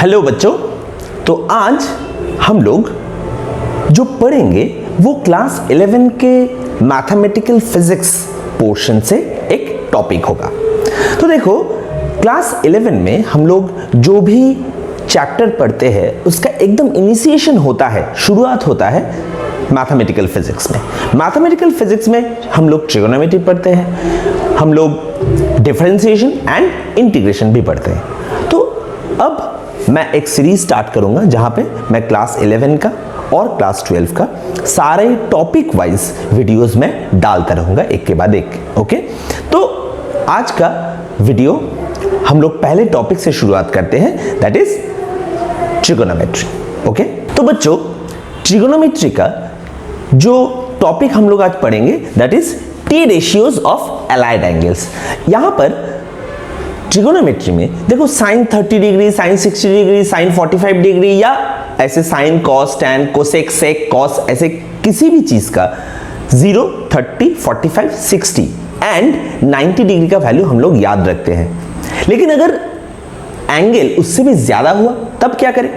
Hello बच्चों, तो आज हम लोग जो पढ़ेंगे वो क्लास 11 के मैथमेटिकल फिजिक्स पोर्शन से एक टॉपिक होगा। तो देखो, क्लास 11 में हम लोग जो भी चैप्टर पढ़ते हैं उसका एकदम इनिशिएशन होता है, शुरुआत होता है मैथमेटिकल फिजिक्स में। मैथमेटिकल फिजिक्स में हम लोग ट्रिगोनोमेट्री पढ़ते हैं, हम लोग डिफरेंशिएशन एंड इंटीग्रेशन भी पढ़ते हैं। तो अब मैं एक सीरीज स्टार्ट करूंगा जहां पे मैं क्लास 11 का और क्लास 12 का सारे टॉपिक वाइज वीडियोस में डालता रहूंगा एक के बाद एक। ओके, तो आज का वीडियो हम लोग पहले टॉपिक से शुरुआत करते हैं, दैट इज ट्रिगोनोमेट्री। ओके, तो बच्चों ट्रिगोनोमेट्री का जो टॉपिक हम लोग आज पढ़ेंगे that is T ratios of allied angles. यहां पर ट्रिगोनोमेट्री में देखो sine 30 degree, sine 60 degree, sine 45 degree या ऐसे sine cos tan cosec sec cos, ऐसे किसी भी चीज का 0, 30, 45, 60 एंड 90 डिग्री का वैल्यू हम लोग याद रखते हैं। लेकिन अगर एंगल उससे भी ज्यादा हुआ तब क्या करें?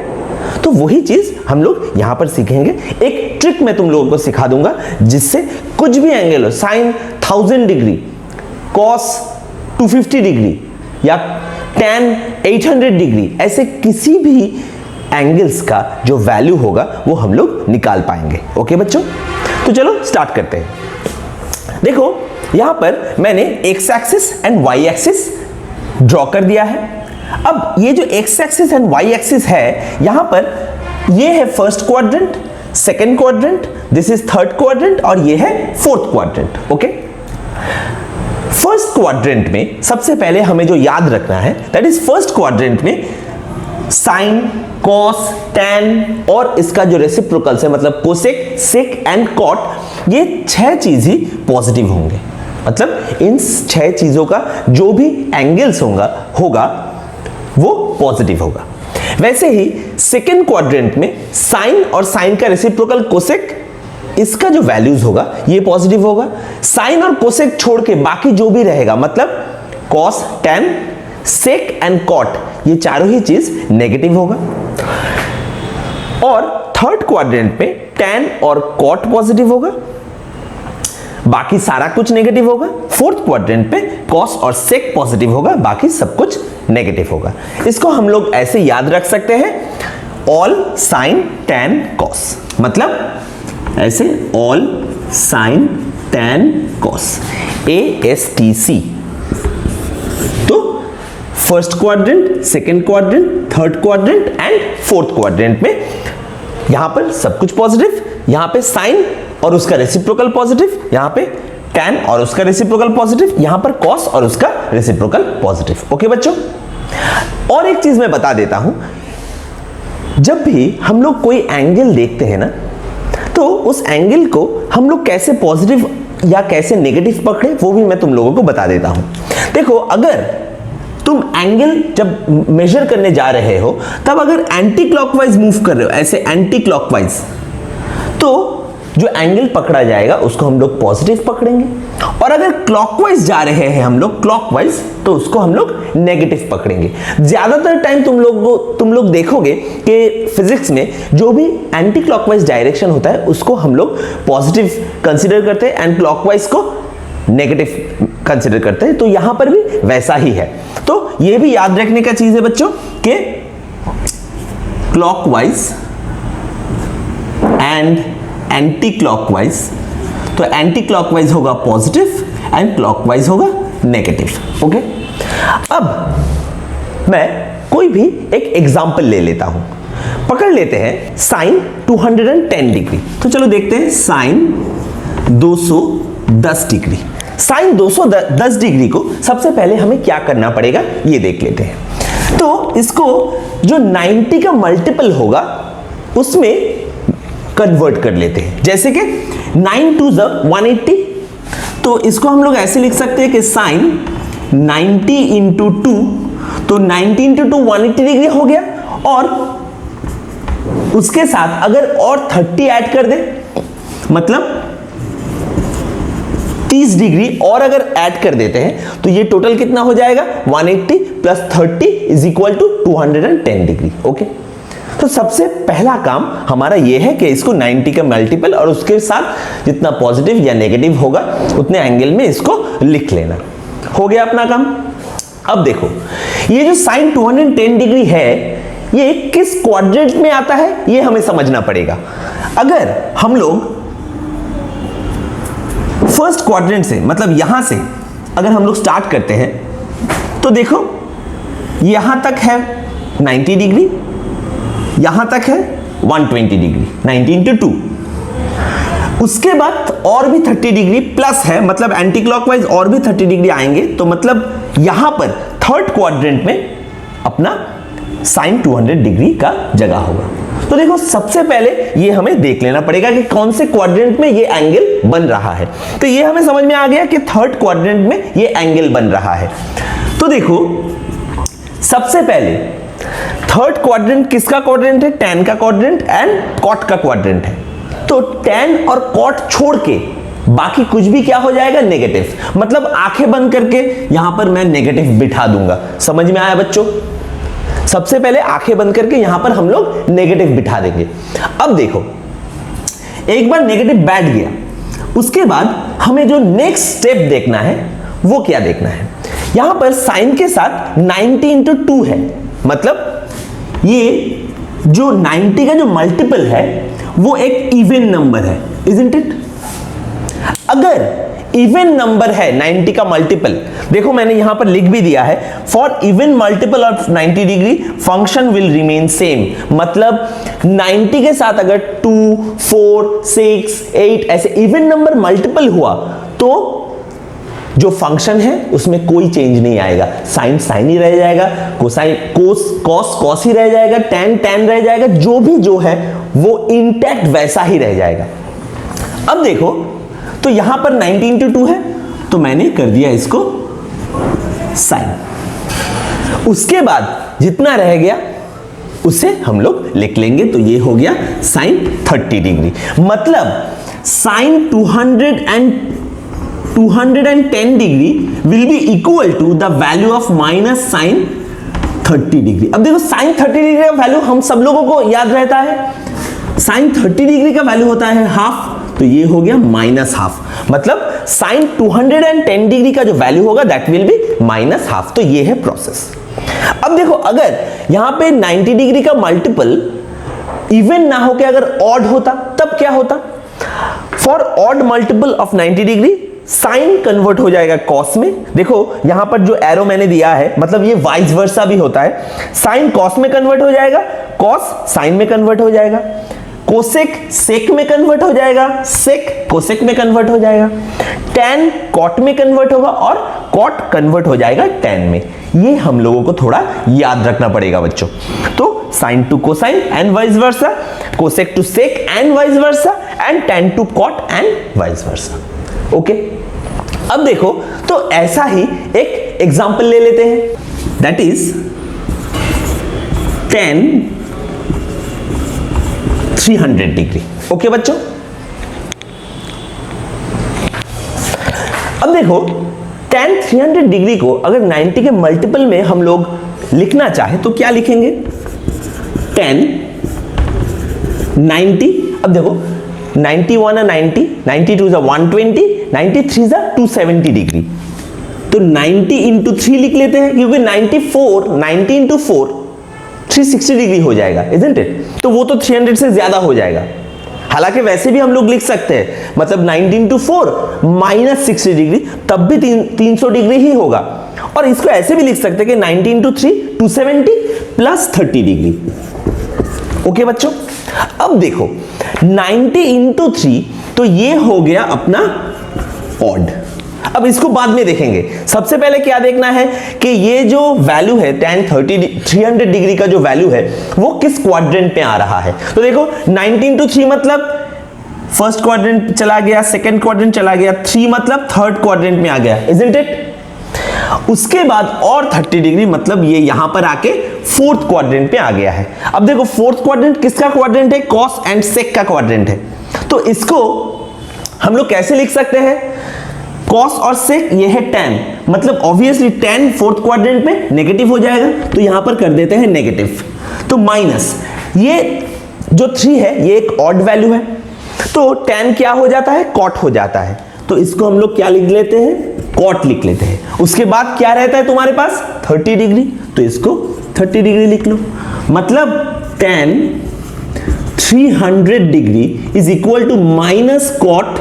तो वही चीज हम लोग यहां पर सीखेंगे। एक ट्रिक मैं तुम लोगों को सिखा दूंगा जिससे कुछ भी एंगल हो, साइन 1000 डिग्री, कॉस 250 डिग्री या tan 800 डिग्री, ऐसे किसी भी एंगल्स का जो वैल्यू होगा वो हम लोग निकाल पाएंगे। ओके बच्चों, तो चलो स्टार्ट करते हैं। देखो यहां पर मैंने x axis and y axis draw कर दिया है। अब ये जो x axis and y axis है, यहां पर ये है first quadrant, second quadrant, this is third quadrant और ये है fourth quadrant. Okay, first quadrant में सबसे पहले हमें जो याद रखना है दैट इज फर्स्ट क्वाड्रेंट में साइन कॉस टैन और इसका जो रेसिप्रोकल्स है मतलब कोसेक सेक एंड कॉट, ये 6 चीज ही पॉजिटिव होंगे। मतलब इन 6 चीजों का जो भी एंगल्स होगा वो पॉजिटिव होगा। वैसे ही सेकेंड क्वाड्रेंट में साइन और साइन का रेसिप्रोकल कोसेक, इसका जो वैल्यूज होगा ये पॉजिटिव होगा। साइन और कोसेक छोड़ के बाकी जो भी रहेगा मतलब cos tan sec and cot, ये चारों ही चीज नेगेटिव होगा। और थर्ड क्वाड्रेंट में टैन और कॉट पॉजिटिव होगा, बाकी सारा कुछ नेगेटिव होगा। फोर्थ क्वाड्रेंट पे कॉस और सेक पॉजिटिव होगा, बाकी सब कुछ नेगेटिव होगा। इसको हम लोग ऐसे याद रख सकते हैं, ऑल साइन टैन कॉस, मतलब ऐसे all sign tan cos, ASTC। तो first quadrant, second quadrant, third quadrant and fourth quadrant में यहां पर सब कुछ पॉजिटिव, यहां पे साइन और उसका रेसिप्रोकल पॉजिटिव, यहां पे टैन और उसका रेसिप्रोकल पॉजिटिव, यहां पर कॉस और उसका रेसिप्रोकल पॉजिटिव। ओके बच्चों, और एक चीज मैं बता देता हूं, जब भी हम लोग कोई एंगल देखते हैं ना, तो उस एंगल को हम लोग कैसे पॉजिटिव या कैसे नेगेटिव पकड़े वो भी मैं तुम लोगों को बता देता हूं। देखो, अगर तुम एंगल जब मेजर करने जा रहे हो तब अगर एंटी क्लॉकवाइज मूव कर रहे हो, ऐसे एंटी क्लॉकवाइज, तो जो एंगल पकड़ा जाएगा उसको हम लोग पॉजिटिव पकड़ेंगे। और अगर क्लॉकवाइज जा रहे हैं हम लोग क्लॉकवाइज, तो उसको हम लोग नेगेटिव पकड़ेंगे। ज्यादातर टाइम तुम लोग देखोगे कि फिजिक्स में जो भी एंटी क्लॉकवाइज डायरेक्शन होता है उसको हम लोग पॉजिटिव कंसीडर करते हैं एंड क्लॉकवाइज को नेगेटिव कंसीडर करते हैं। तो यहां पर भी वैसा ही है। तो यह भी याद रखने का चीज है बच्चों कि क्लॉकवाइज एंड एंटी क्लॉकवाइज, तो एंटी क्लॉकवाइज होगा पॉजिटिव एंड क्लॉकवाइज होगा नेगेटिव। ओके, अब मैं कोई भी एक एग्जांपल ले लेता हूं। पकड़ लेते हैं साइन 210 डिग्री। तो चलो देखते हैं साइन 210 डिग्री। साइन 210 डिग्री को सबसे पहले हमें क्या करना पड़ेगा ये देख लेते हैं। तो इसको जो 90 का मल्टीपल होगा उसमें कन्वर्ट कर लेते हैं। जैसे कि 9 2 180, तो इसको हम लोग ऐसे लिख सकते हैं कि साइन 90 इंटू 2, तो 90 इंटू 2 180 डिग्री हो गया। और उसके साथ अगर और 30 ऐड कर दे, मतलब 30 डिग्री और अगर ऐड कर देते हैं तो ये टोटल कितना हो जाएगा 180 plus 30 is equal to 210 degree. Okay, तो सबसे पहला काम हमारा ये है कि इसको 90 का मल्टीपल और उसके साथ जितना पॉजिटिव या नेगेटिव होगा उतने एंगल में इसको लिख लेना। हो गया अपना काम। अब देखो ये जो साइन 210 डिग्री है ये किस क्वाड्रेंट में आता है ये हमें समझना पड़ेगा। अगर हम लोग फर्स्ट क्वाड्रेंट से मतलब यहां से अगर हम लोग स्टार्ट करते हैं तो देखो यहां तक है 90 डिग्री, यहां तक है 120 डिग्री, 90 इंटू 2। उसके बाद और भी 30 डिग्री प्लस है, मतलब एंटी क्लॉकवाइज और भी 30 डिग्री आएंगे, तो मतलब यहां पर थर्ड क्वाड्रेंट में अपना साइन 200 डिग्री का जगह होगा। तो देखो सबसे पहले ये हमें देख लेना पड़ेगा कि कौन से क्वाड्रेंट में ये एंगल बन रहा है। तो ये हमें समझ में आ गया कि थर्ड क्वाड्रेंट में ये एंगल बन रहा है। तो देखो सबसे पहले थर्ड क्वाड्रेंट किसका क्वाड्रेंट है? टैन का क्वाड्रेंट एंड कॉट का क्वाड्रेंट है। तो टैन और कॉट छोड़ के बाकी कुछ भी क्या हो जाएगा? नेगेटिव। मतलब आंखें बंद करके यहां पर मैं नेगेटिव बिठा दूंगा। समझ में आया बच्चों? सबसे पहले आंखें बंद करके यहां पर हम लोग नेगेटिव बिठा देंगे। अब देखो एक बार नेगेटिव बैठ गया, उसके बाद हमें जो नेक्स्ट स्टेप देखना है वो क्या देखना है? यहां पर साइन के साथ 90 इंटू 2 है, मतलब ये जो 90 का जो मल्टीपल है वो एक इवन नंबर है, इजंट इट? अगर इवन नंबर है 90 का मल्टीपल, देखो मैंने यहां पर लिख भी दिया है, for even multiple of 90 degree function will remain same. मतलब 90 के साथ अगर 2, 4, 6, 8 ऐसे इवन नंबर मल्टीपल हुआ तो जो फंक्शन है उसमें कोई चेंज नहीं आएगा। साइन साइन ही रह जाएगा, कोसाइन कॉस ही रह जाएगा, टैन टैन रह जाएगा, जो भी जो है वो इंटैक्ट वैसा ही रह जाएगा। अब देखो तो यहां पर 90 इंटू 2 है तो मैंने कर दिया इसको साइन। उसके बाद जितना रह गया उसे हम लोग लिख लेंगे, तो ये हो गया साइन 30 डिग्री। मतलब sine 210 degree will be equal to the value of minus sine 30 degree. अब देखो साइन 30 डिग्री का वैल्यू हम सब लोगों को याद रहता है, साइन 30 डिग्री का वैल्यू होता है हाफ, तो ये हो गया माइनस हाफ। मतलब साइन 210 डिग्री का जो वैल्यू होगा that will be minus half. तो ये है प्रोसेस। अब देखो अगर यहां पे 90 डिग्री का मल्टीपल इवन ना होके अगर ऑड होता तब क्या होता? For odd multiple of 90 degree sine convert हो जाएगा कॉस में। देखो यहां पर जो एरो मैंने दिया है मतलब ये वाइस वर्सा भी होता है, साइन कॉस में कन्वर्ट हो जाएगा, कॉस साइन में कन्वर्ट हो जाएगा, कोसेक सेक में कन्वर्ट हो जाएगा, सेक कोसेक में कन्वर्ट हो जाएगा, टैन कॉट में कन्वर्ट होगा और कॉट कन्वर्ट हो जाएगा टैन में। ये हम लोगों को थोड़ा याद रखना पड़ेगा बच्चों। तो sine to cosine and vice versa, cosec to sec and vice versa and tan to cot and vice versa. Okay, अब देखो तो ऐसा ही एक एग्जांपल ले लेते हैं, that is tan 300 degree. Okay बच्चों, अब देखो tan 300 डिग्री को अगर 90 के मल्टीपल में हम लोग लिखना चाहे तो क्या लिखेंगे? tan 90, अब देखो 91 90, 92 120, 93 270 डिग्री, तो 90 इंटू 3 लिख लेते हैं क्योंकि 90 इंटू 4 360 डिग्री हो जाएगा, इजंट इट? तो वो तो 300 से ज्यादा हो जाएगा। हालांकि वैसे भी हम लोग लिख सकते हैं, मतलब 90 इंटू 4 माइनस 60 डिग्री, तब भी 300 डिग्री ही होगा। और इसको ऐसे भी लिख सकते हैं कि 90 इंटू 3 270 प्लस 30 डिग्री। ओके बच्चों, अब देखो 90 इंटू 3 तो ये हो गया अपना ऑड। अब इसको बाद में देखेंगे, सबसे पहले क्या देखना है कि ये जो वैल्यू है tan 300 डिग्री का जो वैल्यू है वो किस क्वाड्रेंट में आ रहा है। तो देखो 90 इंटू 3 मतलब फर्स्ट क्वाड्रेंट चला गया, सेकंड क्वाड्रेंट चला गया, 3 मतलब थर्ड क्वाड्रेंट में आ गया, इजंट इट? उसके बाद और 30 डिग्री मतलब ये यहां पर आके फोर्थ क्वाड्रेंट पे आ गया है। अब देखो फोर्थ क्वाड्रेंट किसका क्वाड्रेंट है? कॉस एंड सेक का क्वाड्रेंट है। तो इसको हम लोग कैसे लिख सकते हैं? कॉस और सेक ये है tan, मतलब ऑब्वियसली tan फोर्थ क्वाड्रेंट में नेगेटिव हो जाएगा, तो यहां पर कर देते हैं नेगेटिव। तो माइनस ये जो 3 है ये एक ऑड वैल्यू है, तो tan क्या हो जाता है, कॉट हो जाता है, तो इसको हम लोग क्या लिख लेते हैं, कॉट लिख लेते हैं। उसके बाद क्या रहता है तुम्हारे पास 30 डिग्री, तो इसको 30 डिग्री लिख लो, मतलब tan 300 degree is equal to minus cot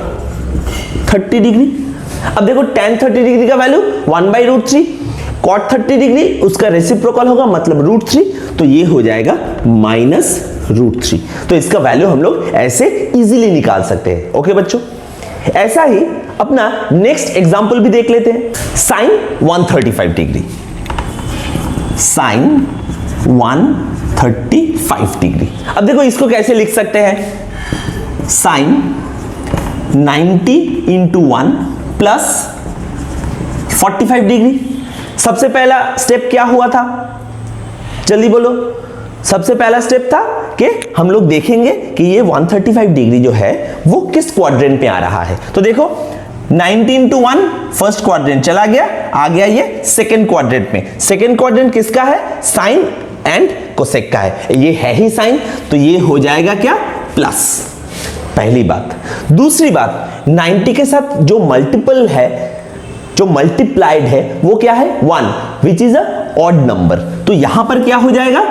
30 degree. अब देखो tan 30 डिग्री का वैल्यू 1/√3, कॉट 30 डिग्री उसका रेसिप्रोकल होगा मतलब √3, तो ये हो जाएगा -√3। तो इसका वैल्यू हम लोग ऐसे इजीली निकाल सकते हैं। ओके बच्चों, ऐसा ही अपना नेक्स्ट एग्जांपल भी देख लेते हैं। Sine 135 degree, sine 135 degree. अब देखो इसको कैसे लिख सकते हैं, साइन 90 इंटू 1 प्लस 45 डिग्री। सबसे पहला स्टेप क्या हुआ था, जल्दी बोलो। सबसे पहला स्टेप था कि हम लोग देखेंगे कि ये 135 डिग्री जो है वो किस क्वाड्रेंट में आ रहा है। तो देखो 90 इंटू 1 फर्स्ट क्वाड्रेंट चला गया, आ गया ये सेकेंड क्वाड्रेंट में। सेकेंड क्वाड्रेंट किसका है, साइन एंड कोसेक का है, ये है ही साइन, तो ये हो जाएगा क्या, प्लस। पहली बात। दूसरी बात, 90 के साथ जो मल्टीपल है, जो मल्टीप्लाइड है वो क्या है, 1, which is a odd number, तो यहां पर क्या हो जाएगा,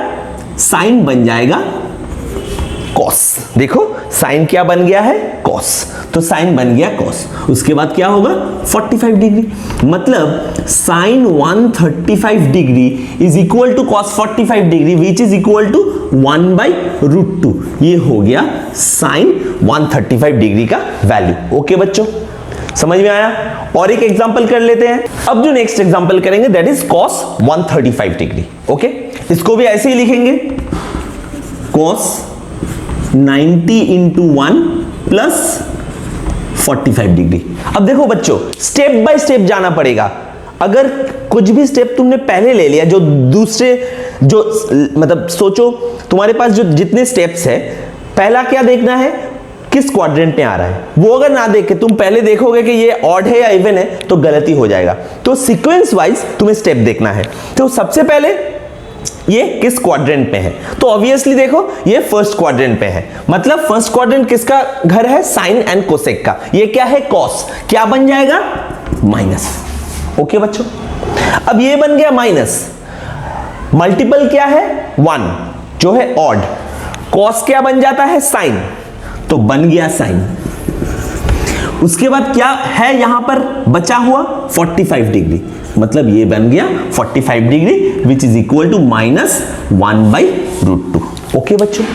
साइन बन जाएगा कॉस। देखो साइन क्या बन गया है, कॉस, तो साइन बन गया कॉस। उसके बाद क्या होगा 45 डिग्री, मतलब sine 135 degree is equal to cos 45 degree which is equal to 1/√2। ये हो गया साइन 135 डिग्री का वैल्यू। ओके बच्चों, समझ में आया। और एक एग्जांपल कर लेते हैं। अब जो नेक्स्ट एग्जांपल करेंगे that is cos 135 degree. Okay, इसको भी ऐसे ही लिखेंगे, cos 90 इंटू 1 प्लस 45 डिग्री। अब देखो बच्चों, स्टेप बाय स्टेप जाना पड़ेगा। अगर कुछ भी स्टेप तुमने पहले ले लिया, जो दूसरे जो मतलब सोचो तुम्हारे पास जो जितने स्टेप्स है, पहला क्या देखना है, किस क्वाड्रेंट में आ रहा है, वो अगर ना देख के तुम पहले देखोगे कि ये ऑड है या इवन है तो गलती हो जाएगा। तो सीक्वेंस वाइज तुम्हें स्टेप देखना है। तो सबसे पहले ये किस क्वाड्रेंट पे है, तो ऑब्वियसली देखो ये फर्स्ट क्वाड्रेंट पे है, मतलब फर्स्ट क्वाड्रेंट किसका घर है, साइन एंड कोसेक का। ये क्या है, कॉस, क्या बन जाएगा, माइनस। ओके बच्चों, अब ये बन गया माइनस, मल्टीपल क्या है 1 जो है ऑड, कॉस क्या बन जाता है, साइन, तो बन गया साइन। उसके बाद क्या है यहां पर बचा हुआ 45 डिग्री, मतलब ये बन गया 45 degree which is equal to -1/√2। Okay बच्चों,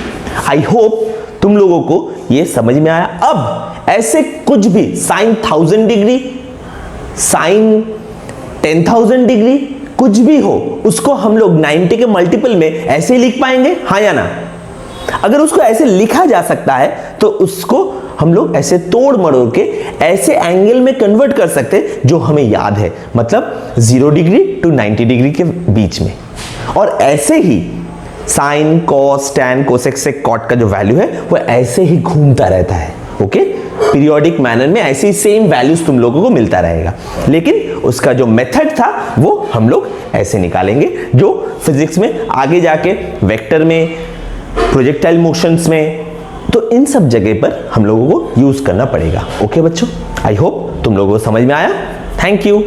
आई होप तुम लोगों को ये समझ में आया। अब ऐसे कुछ भी साइन 1000 डिग्री, साइन 10,000 डिग्री, कुछ भी हो उसको हम लोग 90 के मल्टीपल में ऐसे ही लिख पाएंगे, हाँ या ना। अगर उसको ऐसे लिखा जा सकता है तो उसको हम लोग ऐसे तोड़ मरोड़ के ऐसे एंगल में कन्वर्ट कर सकते हैं जो हमें याद है, मतलब 0 डिग्री टू 90 डिग्री के बीच में। और ऐसे ही साइन, कॉस, टैन, कोसेक, सेक, कॉट का जो वैल्यू है वो ऐसे ही घूमता रहता है। ओके, पीरियोडिक मैनर में ऐसे ही सेम वैल्यूज तुम लोगों को मिलता रहेगा, लेकिन उसका जो मेथड था वो हम लोग ऐसे निकालेंगे, जो फिजिक्स में आगे जाके वेक्टर में, प्रोजेक्टाइल मोशंस में, तो इन सब जगह पर हम लोगों को यूज करना पड़ेगा। ओके बच्चों, आई होप तुम लोगों को समझ में आया। Thank you.